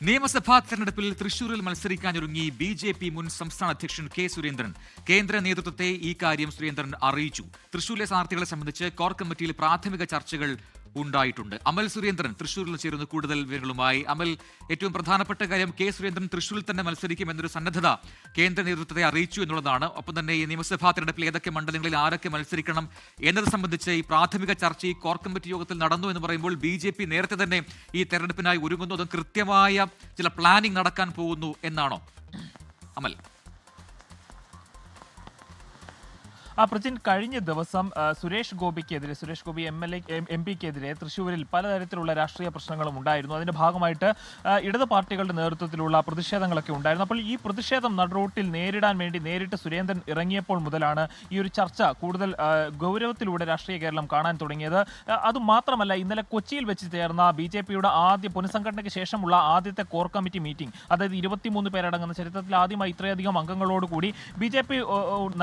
നിയമസഭാ തെരഞ്ഞെടുപ്പിൽ തൃശൂരിൽ മത്സരിക്കാനൊരുങ്ങി ബി.ജെ.പി. മുൻ സംസ്ഥാന അധ്യക്ഷൻ കെ സുരേന്ദ്രൻ. കേന്ദ്ര നേതൃത്വത്തെ ഈ കാര്യം സുരേന്ദ്രൻ അറിയിച്ചു. തൃശൂരിലെ സ്ഥാനാർത്ഥികളെ സംബന്ധിച്ച് കോർ കമ്മിറ്റിയിൽ പ്രാഥമിക ചർച്ചകൾ ഉണ്ടായിട്ടുണ്ട്. അമൽ സുരേന്ദ്രൻ തൃശൂരിൽ ചേരുന്ന കൂടുതൽ വിവരങ്ങളുമായി. അമൽ, ഏറ്റവും പ്രധാനപ്പെട്ട കാര്യം കെ സുരേന്ദ്രൻ തൃശൂരിൽ തന്നെ മത്സരിക്കും എന്നൊരു സന്നദ്ധത കേന്ദ്ര നേതൃത്വത്തെ അറിയിച്ചു എന്നുള്ളതാണ്. ഒപ്പം തന്നെ ഈ നിയമസഭാ തെരഞ്ഞെടുപ്പിൽ ഏതൊക്കെ മണ്ഡലങ്ങളിൽ ആരൊക്കെ മത്സരിക്കണം എന്നത് സംബന്ധിച്ച് ഈ പ്രാഥമിക ചർച്ച ഈ കോർ കമ്മിറ്റി യോഗത്തിൽ നടന്നു എന്ന് പറയുമ്പോൾ ബി.ജെ.പി. നേരത്തെ തന്നെ ഈ തെരഞ്ഞെടുപ്പിനായി ഒരുങ്ങുന്നു, അതും കൃത്യമായ ചില പ്ലാനിംഗ് നടക്കാൻ പോകുന്നു എന്നാണോ അമൽ? പ്രജിൻ, കഴിഞ്ഞ ദിവസം സുരേഷ് ഗോപി എം പിക്കെതിരെ തൃശ്ശൂരിൽ പലതരത്തിലുള്ള രാഷ്ട്രീയ പ്രശ്നങ്ങളും ഉണ്ടായിരുന്നു. അതിന്റെ ഭാഗമായിട്ട് ഇടത് പാർട്ടികളുടെ നേതൃത്വത്തിലുള്ള പ്രതിഷേധങ്ങളൊക്കെ ഉണ്ടായിരുന്നു. അപ്പോൾ ഈ പ്രതിഷേധം നടുറോട്ടിൽ നേരിടാൻ വേണ്ടി നേരിട്ട് സുരേന്ദ്രൻ ഇറങ്ങിയപ്പോൾ മുതലാണ് ഈ ഒരു ചർച്ച കൂടുതൽ ഗൗരവത്തിലൂടെ രാഷ്ട്രീയ കേരളം കാണാൻ തുടങ്ങിയത്. അതുമാത്രമല്ല, ഇന്നലെ കൊച്ചിയിൽ വെച്ച് ചേർന്ന ബി.ജെ.പിയുടെ ആദ്യ പുനഃസംഘടനയ്ക്ക് ശേഷമുള്ള ആദ്യത്തെ കോർ കമ്മിറ്റി മീറ്റിംഗ്, അതായത് 23 പേരടങ്ങുന്ന ചരിത്രത്തിൽ ആദ്യമായി ഇത്രയധികം അംഗങ്ങളോടുകൂടി ബി.ജെ.പി.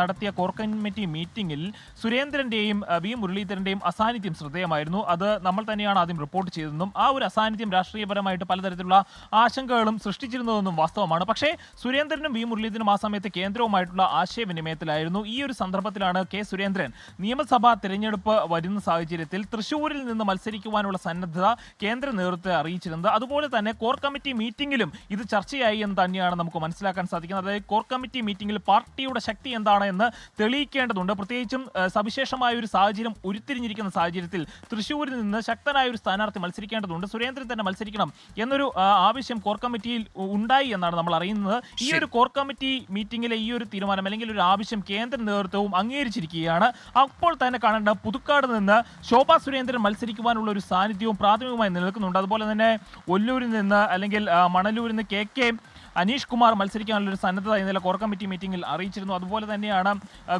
നടത്തിയ കോർ കമ്മിറ്റി മീറ്റിംഗിൽ സുരേന്ദ്രന്റെയും വി മുരളീധരന്റെയും അസാന്നിധ്യം ശ്രദ്ധേയമായിരുന്നു. അത് നമ്മൾ തന്നെയാണ് ആദ്യം റിപ്പോർട്ട് ചെയ്തതെന്നും ആ ഒരു അസാന്നിധ്യം രാഷ്ട്രീയപരമായിട്ട് പലതരത്തിലുള്ള ആശങ്കകളും സൃഷ്ടിച്ചിരുന്നതെന്നും വാസ്തവമാണ്. പക്ഷേ സുരേന്ദ്രനും വി മുരളീധരനും ആ സമയത്ത് കേന്ദ്രവുമായിട്ടുള്ള ആശയവിനിമയത്തിലായിരുന്നു. ഈ ഒരു സന്ദർഭത്തിലാണ് കെ സുരേന്ദ്രൻ നിയമസഭാ തെരഞ്ഞെടുപ്പ് വരുന്ന സാഹചര്യത്തിൽ തൃശ്ശൂരിൽ നിന്ന് മത്സരിക്കുവാനുള്ള സന്നദ്ധത കേന്ദ്ര നേതൃത്വത്തെ അറിയിച്ചിരുന്നത്. അതുപോലെ തന്നെ കോർ കമ്മിറ്റി മീറ്റിംഗിലും ഇത് ചർച്ചയായി എന്ന് തന്നെയാണ് നമുക്ക് മനസ്സിലാക്കാൻ സാധിക്കുന്നത്. അതായത് കോർ കമ്മിറ്റി മീറ്റിംഗിൽ പാർട്ടിയുടെ ശക്തി എന്താണ് എന്ന് തെളിയിക്കേണ്ടതുണ്ട്. പ്രത്യേകിച്ചും സവിശേഷമായ ഒരു സാഹചര്യം ഉരുത്തിരിഞ്ഞിരിക്കുന്ന സാഹചര്യത്തിൽ തൃശ്ശൂരിൽ നിന്ന് ശക്തനായ ഒരു സ്ഥാനാർത്ഥി മത്സരിക്കേണ്ടതുണ്ട്. സുരേന്ദ്രൻ തന്നെ മത്സരിക്കണം എന്നൊരു ആവശ്യം കോർ കമ്മിറ്റിയിൽ ഉണ്ടായി എന്നാണ് നമ്മൾ അറിയുന്നത്. ഈ ഒരു കോർ കമ്മിറ്റി മീറ്റിംഗിലെ ഈ ഒരു തീരുമാനം അല്ലെങ്കിൽ ഒരു ആവശ്യം കേന്ദ്ര നേതൃത്വവും അംഗീകരിച്ചിരിക്കുകയാണ്. അപ്പോൾ തന്നെ കാണേണ്ട പുതുക്കാട് നിന്ന് ശോഭാ സുരേന്ദ്രൻ മത്സരിക്കുവാനുള്ള ഒരു സാന്നിധ്യവും പ്രാഥമികമായി നിലനിൽക്കുന്നുണ്ട്. അതുപോലെ തന്നെ ഒല്ലൂരിൽ നിന്ന് അല്ലെങ്കിൽ മണലൂരിൽ നിന്ന് കെ അനീഷ് കുമാർ മത്സരിക്കാനുള്ള ഒരു സന്നദ്ധത ഇന്നലെ കോർ കമ്മിറ്റി മീറ്റിംഗിൽ അറിയിച്ചിരുന്നു. അതുപോലെ തന്നെയാണ്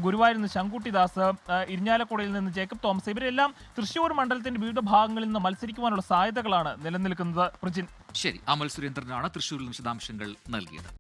ഗുരുവായൂരിൽ നിന്ന് ശങ്കുട്ടിദാസ്, ഇരിഞ്ഞാലക്കുടയിൽ നിന്ന് ജേക്കബ് തോമസ്, ഇവരെല്ലാം തൃശ്ശൂർ മണ്ഡലത്തിന്റെ വിവിധ ഭാഗങ്ങളിൽ നിന്ന് മത്സരിക്കുവാനുള്ള സാധ്യതകളാണ് നിലനിൽക്കുന്നത്. പ്രജിൻ, ശരി, അമൽ സുരേന്ദ്രനാണ് തൃശ്ശൂരിൽ വിശദാംശങ്ങൾ നൽകിയത്.